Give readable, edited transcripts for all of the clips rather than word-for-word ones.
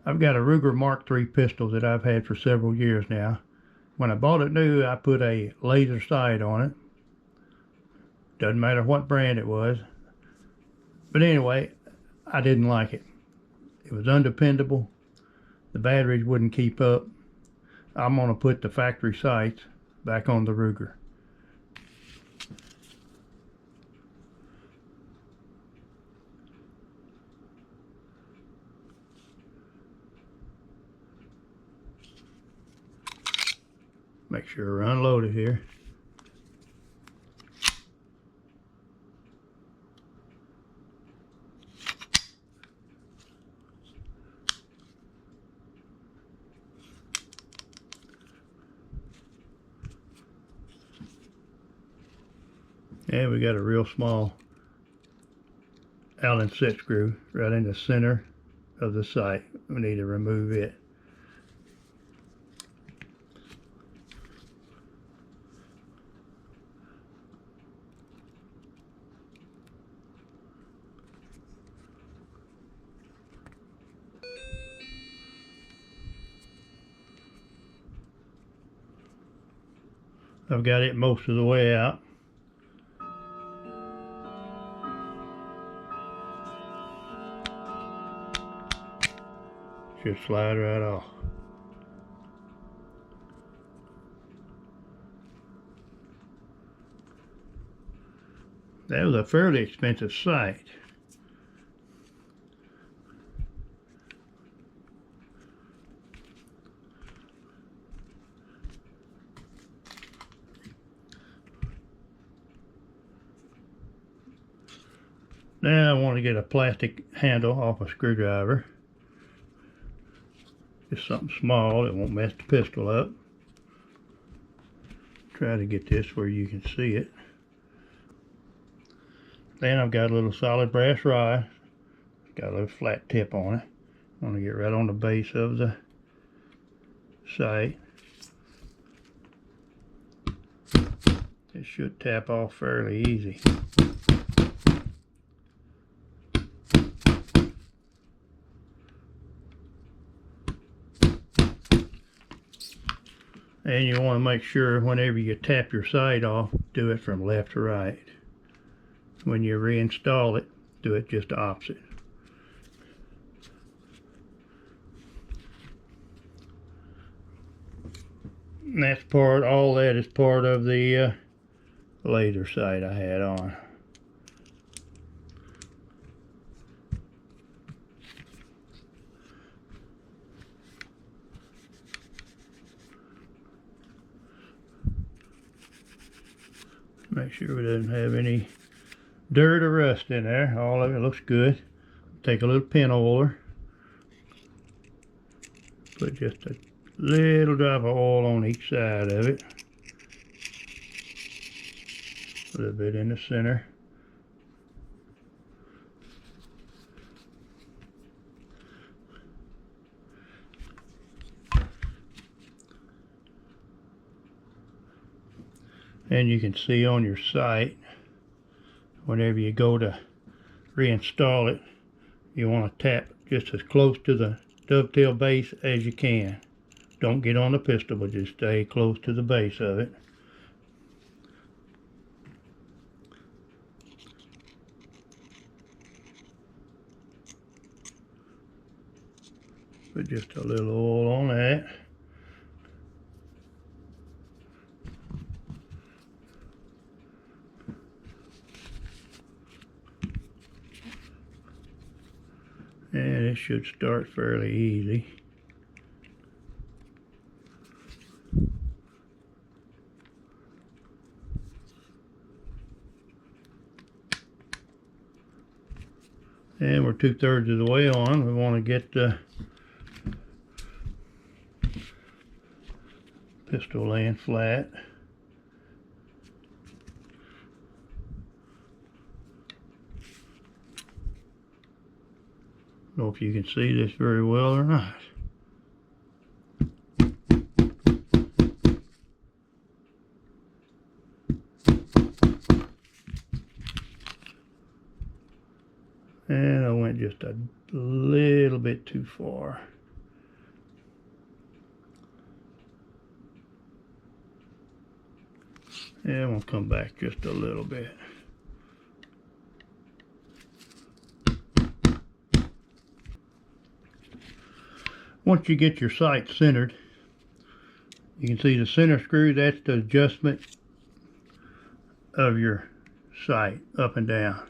I've got a Ruger Mark III pistol that I've had for several years now. When I bought it new, I put a laser sight on it. Doesn't matter what brand it was. But anyway, I didn't like it. It was undependable. The batteries wouldn't keep up. I'm going to put the factory sights back on the Ruger. Make sure we're unloaded here. And we got a real small Allen set screw right in the center of the sight. We need to remove it. I've got it most of the way out. Should slide right off. That was a fairly expensive sight. Now I want to get a plastic handle off a screwdriver. Just something small that won't mess the pistol up. Try to get this where you can see it. Then I've got a little solid brass rod. Got a little flat tip on it. I want to get right on the base of the sight. It should tap off fairly easy. And you want to make sure whenever you tap your sight off, do it from left to right. When you reinstall it, do it just the opposite. And that's all that is part of the laser sight I had on. Make sure it doesn't have any dirt or rust in there. All of it looks good. Take a little pin oiler. Put just a little drop of oil on each side of it. A little bit in the center. And you can see on your sight, whenever you go to reinstall it, you want to tap just as close to the dovetail base as you can. Don't get on the pistol, but just stay close to the base of it. Put just a little oil on that. And it should start fairly easy. And we're 2/3 of the way on. We want to get the pistol laying flat. I don't know if you can see this very well or not. And I went just a little bit too far. Yeah, we'll come back just a little bit. Once you get your sight centered, you can see the center screw, that's the adjustment of your sight up and down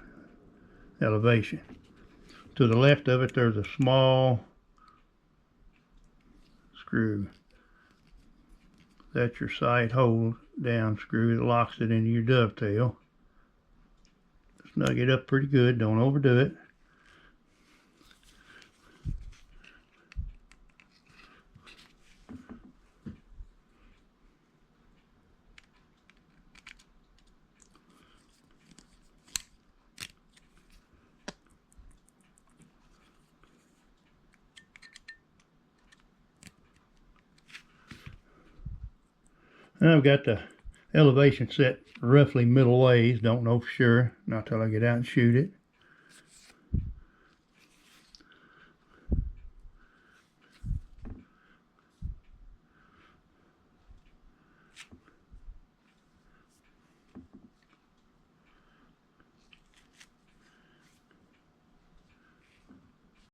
elevation. To the left of it, there's a small screw. That's your sight hold down screw that locks it into your dovetail. Snug it up pretty good, don't overdo it. And I've got the elevation set roughly middle ways, don't know for sure, not till I get out and shoot it.